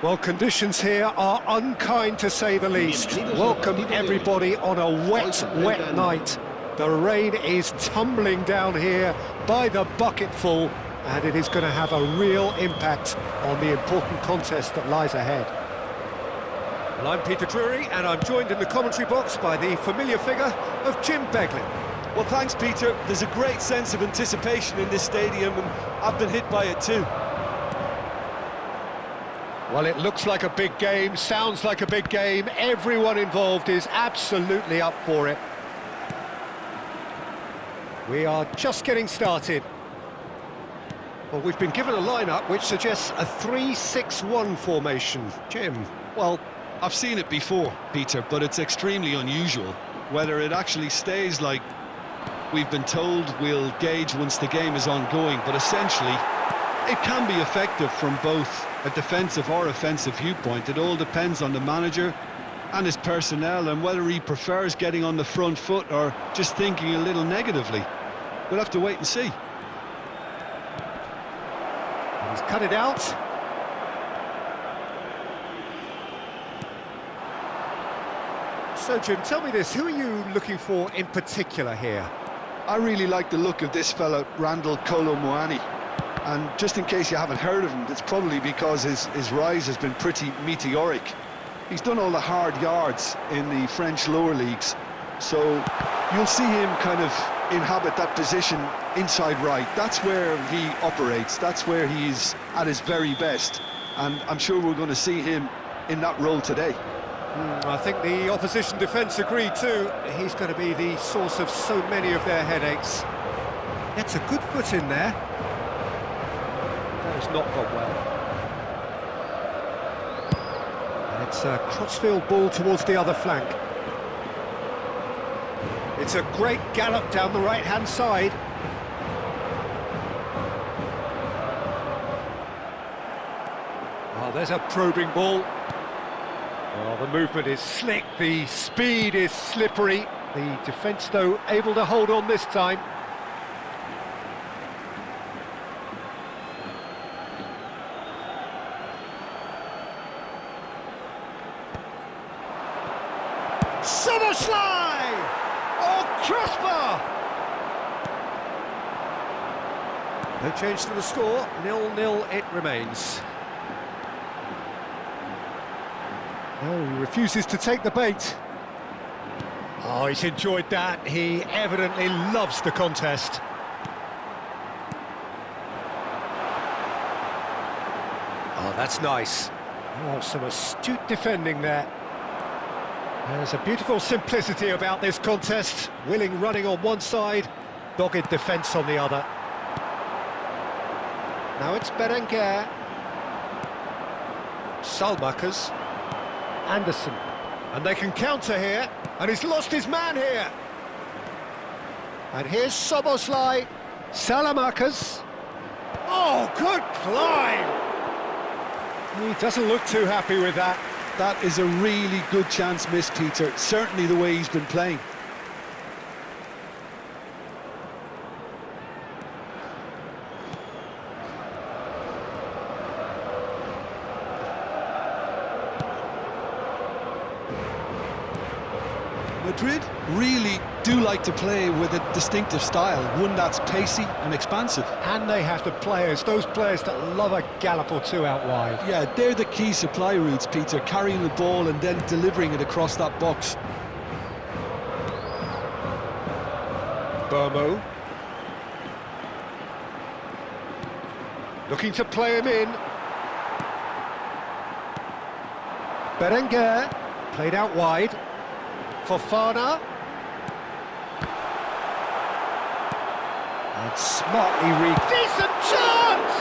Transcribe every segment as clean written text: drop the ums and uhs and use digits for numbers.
Well, conditions here are unkind to say the least. Welcome everybody on a wet night. The rain is tumbling down here by the bucketful, and it is going to have a real impact on the important contest that lies ahead. Well, I'm Peter Drury, and I'm joined in the commentary box by the familiar figure of Jim Beglin. Well, thanks, Peter. There's a great sense of anticipation in this stadium, and I've been hit by it too. Well, it looks like a big game, sounds like a big game. Everyone involved is absolutely up for it. We are just getting started. Well, we've been given a lineup which suggests a 3-6-1 formation. Jim? Well, I've seen it before, Peter, but it's extremely unusual. Whether it actually stays like we've been told, we'll gauge once the game is ongoing, but essentially it can be effective from both a defensive or offensive viewpoint. It all depends on the manager and his personnel and whether he prefers getting on the front foot or just thinking a little negatively. We'll have to wait and see. He's cut it out. So, Jim, tell me this, who are you looking for in particular here? I really like the look of this fella, Randall Kolo Muani. And just in case you haven't heard of him, it's probably because his rise has been pretty meteoric. He's done all the hard yards in the French lower leagues, so you'll see him kind of inhabit that position inside right. That's where he operates, that's where he's at his very best, and I'm sure we're going to see him in that role today. I think the opposition defence agree too. He's going to be the source of so many of their headaches. Gets a good foot in there. That has not gone well. And it's a crossfield ball towards the other flank. It's a great gallop down the right-hand side. Oh, there's a probing ball. Well, the movement is slick, the speed is slippery. The defence, though, able to hold on this time. Summerslide! Oh, crossbar! No change to the score, 0-0 it remains. No, he refuses to take the bait. Oh, he's enjoyed that. He evidently loves the contest. Oh, that's nice. Oh, some astute defending there. There's a beautiful simplicity about this contest. Willing running on one side, dogged defence on the other. Now it's Berenguer. Salmakers. Anderson, and they can counter here, and he's lost his man here. And here's Soboslai, Salamakers. Oh, good climb! He doesn't look too happy with that. That is a really good chance missed, Peter, certainly the way he's been playing. Madrid really do like to play with a distinctive style, one that's pacey and expansive. And they have those players that love a gallop or two out wide. Yeah, they're the key supply routes, Peter, carrying the ball and then delivering it across that box. Burmo. Looking to play him in. Berenguer, played out wide. Fofana. And smartly read. Decent chance!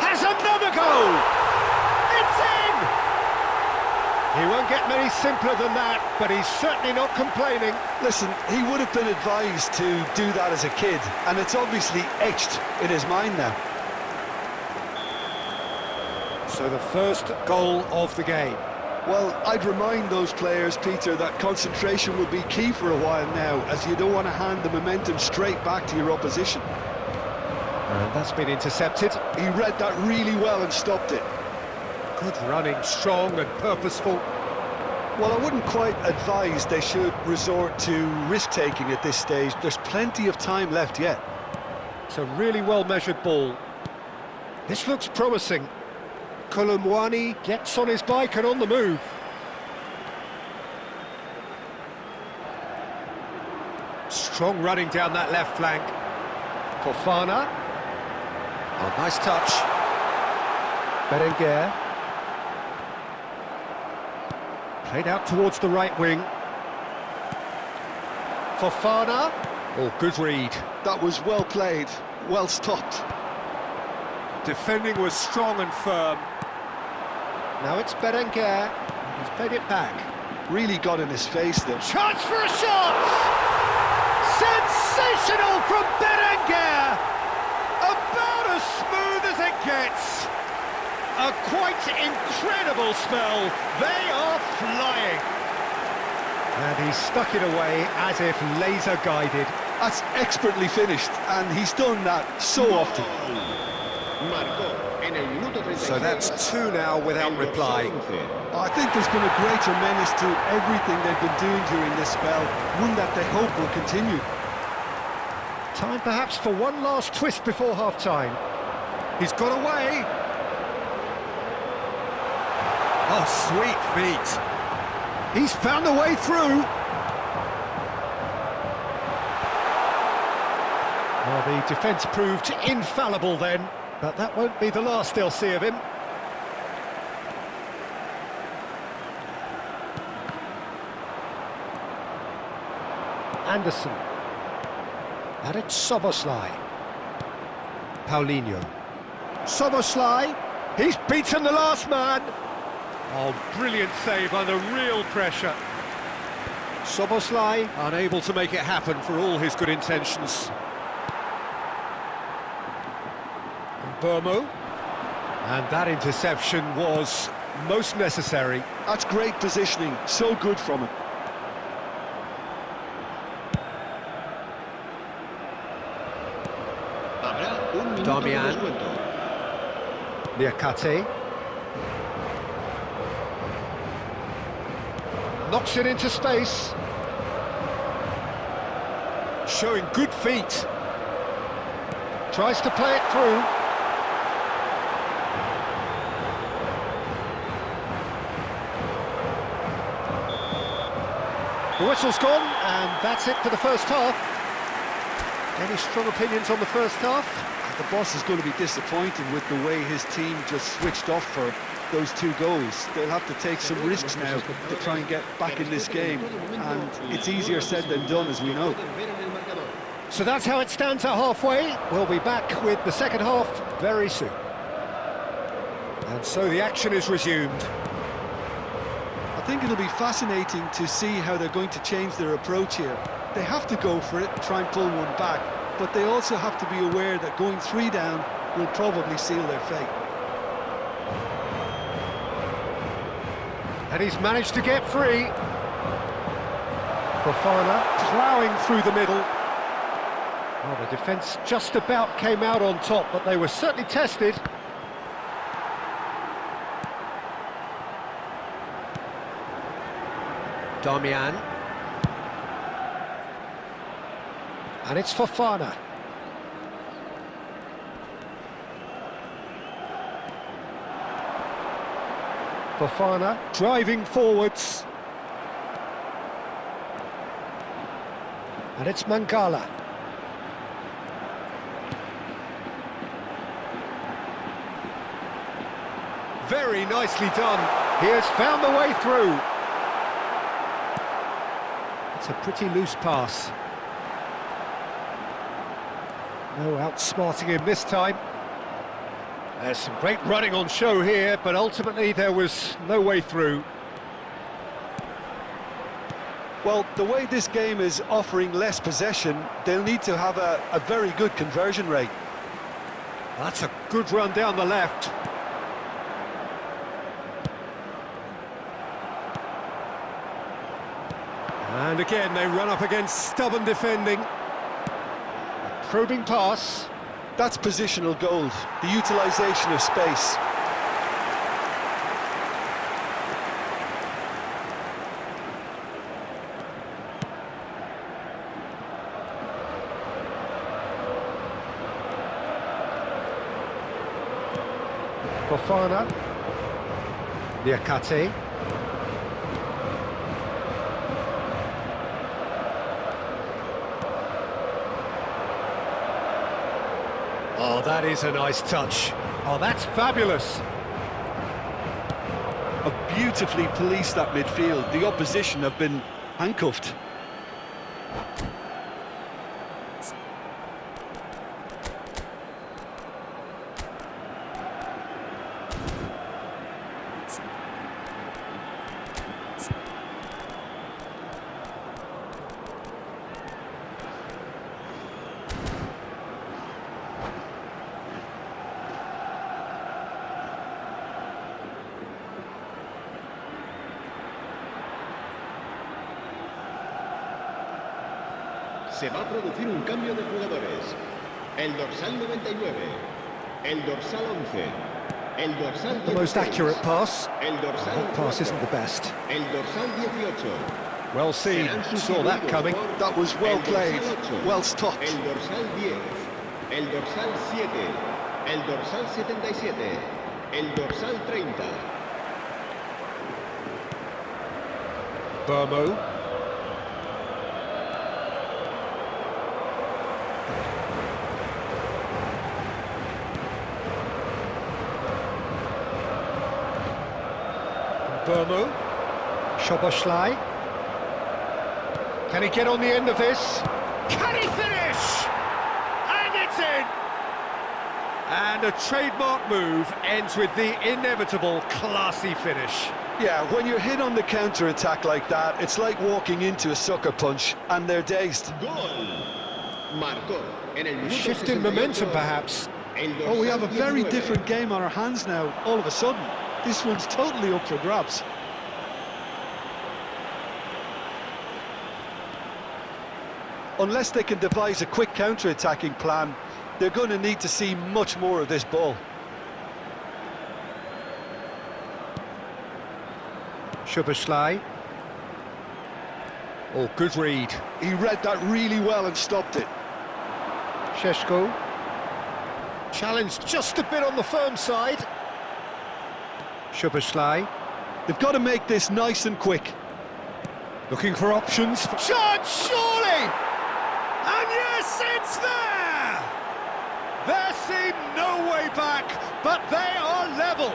Has another goal! It's in! He won't get many simpler than that, but he's certainly not complaining. Listen, he would have been advised to do that as a kid, and it's obviously etched in his mind now. So the first goal of the game. Well, I'd remind those players, Peter, that concentration will be key for a while now, as you don't want to hand the momentum straight back to your opposition. And that's been intercepted. He read that really well and stopped it. Good running, strong and purposeful. Well, I wouldn't quite advise they should resort to risk-taking at this stage. There's plenty of time left yet. It's a really well-measured ball. This looks promising. Colomwani gets on his bike and on the move. Strong running down that left flank. Fofana. Oh, nice touch. Berenguer. Played out towards the right wing. Fofana. Oh, good read. That was well played, well stopped. Defending was strong and firm. Now it's Berenguer. He's played it back. Really got in his face there. Chance for a shot! Sensational from Berenguer! About as smooth as it gets. A quite incredible spell. They are flying. And he stuck it away as if laser-guided. That's expertly finished, and he's done that so often. So that's two now without reply. I think there's been a greater menace to everything they've been doing during this spell, one that they hope will continue. Time perhaps for one last twist before half-time. He's got away. Oh, sweet feet. He's found a way through. Well, the defence proved infallible then, but that won't be the last they'll see of him. Anderson. And it's Soboslai. Paulinho. Soboslai. He's beaten the last man. Oh, brilliant save under real pressure. Soboslai unable to make it happen for all his good intentions. And Burmo. And that interception was most necessary. That's great positioning, so good from him. Damian. Liakate. Knocks it into space. Showing good feet. Tries to play it through. The whistle's gone, and that's it for the first half. Any strong opinions on the first half? The boss is going to be disappointed with the way his team just switched off for those two goals. They'll have to take some risks now to try and get back in this game, and it's easier said than done, as we know. So that's how it stands at halfway. We'll be back with the second half very soon. And so the action is resumed. I think it'll be fascinating to see how they're going to change their approach here. They have to go for it, try and pull one back, but they also have to be aware that going 3 down will probably seal their fate. And he's managed to get free. Fofana ploughing through the middle. Well, the defence just about came out on top, but they were certainly tested. Damian. And it's Fofana. Fofana driving forwards. And it's Mangala. Very nicely done. He has found the way through. It's a pretty loose pass. No outsmarting him this time. There's some great running on show here, but ultimately there was no way through. Well, the way this game is offering less possession, they'll need to have a very good conversion rate. That's a good run down the left. And again, they run up against stubborn defending. A probing pass. That's positional gold, the utilisation of space. Fofana, Liakate. Oh, that is a nice touch. Oh, that's fabulous. Have beautifully policed that midfield. The opposition have been handcuffed. Se va a producir un cambio de jugadores. El dorsal 99, el dorsal 11, el dorsal 16, The most accurate pass. el dorsal That pass 4, isn't the best. el dorsal 18. Well seen, saw that coming. That was well El dorsal played, 8, well stopped. El dorsal 10, el dorsal 7, el dorsal 77, el dorsal 30. Burmo. Burmo. Szoboszlai. Can he get on the end of this? Can he finish? And it's in! And a trademark move ends with the inevitable classy finish. Yeah, when you're hit on the counter-attack like that, it's like walking into a sucker punch, and they're dazed. Gol. Marcó en el minuto Shift in 68, momentum, perhaps. el Oh, we dorsal have a very 19. different game on our hands now, all of a sudden. This one's totally up for grabs. Unless they can devise a quick counter-attacking plan, they're going to need to see much more of this ball. Szoboszlai. Oh, good read. He read that really well and stopped it. Šeško. Challenged just a bit on the firm side. Szoboszlai. They've got to make this nice and quick. Looking for options. Shot, surely! And yes, it's there! There seemed no way back, but they are level.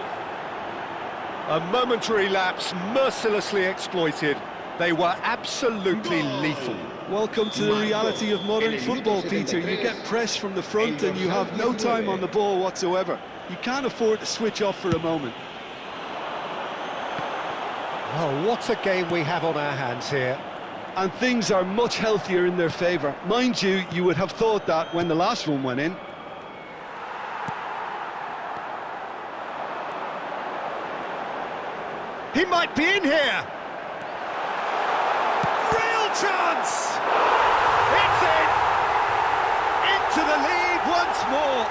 A momentary lapse mercilessly exploited. They were absolutely lethal. Welcome to the reality of modern football, Peter. You get pressed from the front and you have no time on the ball whatsoever. You can't afford to switch off for a moment. Oh, what a game we have on our hands here. And things are much healthier in their favour. Mind you, you would have thought that when the last one went in. He might be in here! Real chance! It's in! Into the lead once more!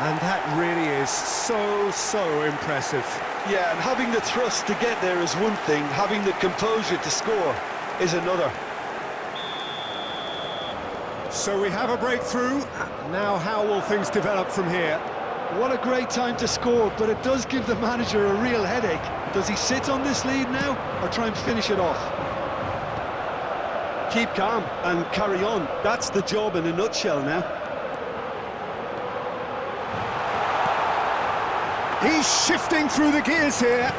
And that really is so impressive. Yeah, and having the thrust to get there is one thing, having the composure to score is another. So we have a breakthrough. Now how will things develop from here? What a great time to score, but it does give the manager a real headache. Does he sit on this lead now, or try and finish it off? Keep calm and carry on. That's the job in a nutshell now. He's shifting through the gears here.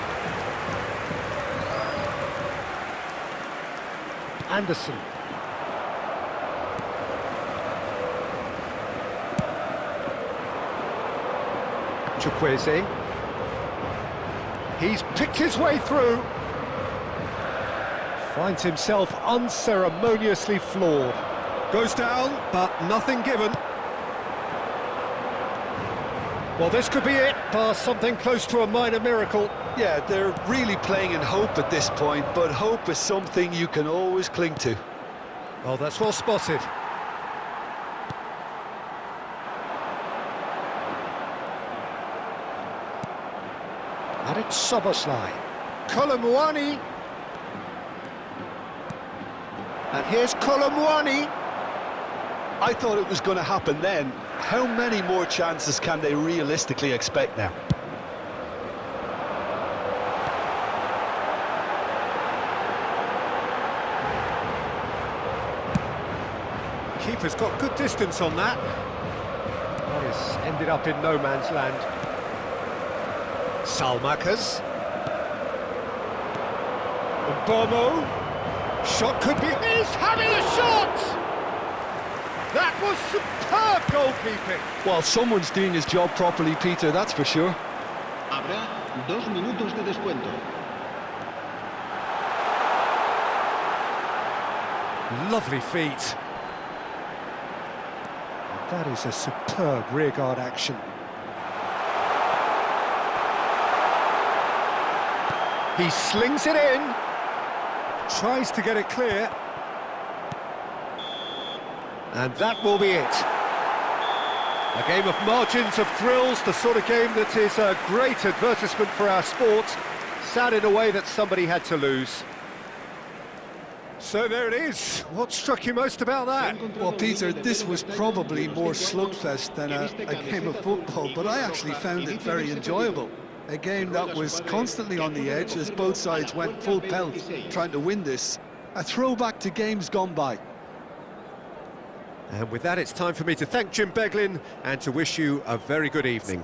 Anderson. Chukwueze. He's picked his way through. Finds himself unceremoniously floored. Goes down, but nothing given. Well, this could be it, bar something close to a minor miracle. Yeah, they're really playing in hope at this point, but hope is something you can always cling to. Oh, that's well spotted. And it's Soboslai. Kolomwani. And here's Kolomwani. I thought it was going to happen then. How many more chances can they realistically expect now? Keeper's got good distance on that. That has ended up in no man's land. Salmakas. Bomo. Shot could be... He's having a shot! That was superb goalkeeping. Well, someone's doing his job properly, Peter, that's for sure. Habrá 2 minutos de descuento. Lovely feet. That is a superb rearguard action. He slings it in. Tries to get it clear. And that will be it. A game of margins of thrills, the sort of game that is a great advertisement for our sport. Sad in a way that somebody had to lose. So there it is. What struck you most about that? Well, Peter, this was probably more slugfest than a game of football, but I actually found it very enjoyable. A game that was constantly on the edge as both sides went full pelt trying to win this. A throwback to games gone by. And with that, it's time for me to thank Jim Beglin and to wish you a very good evening.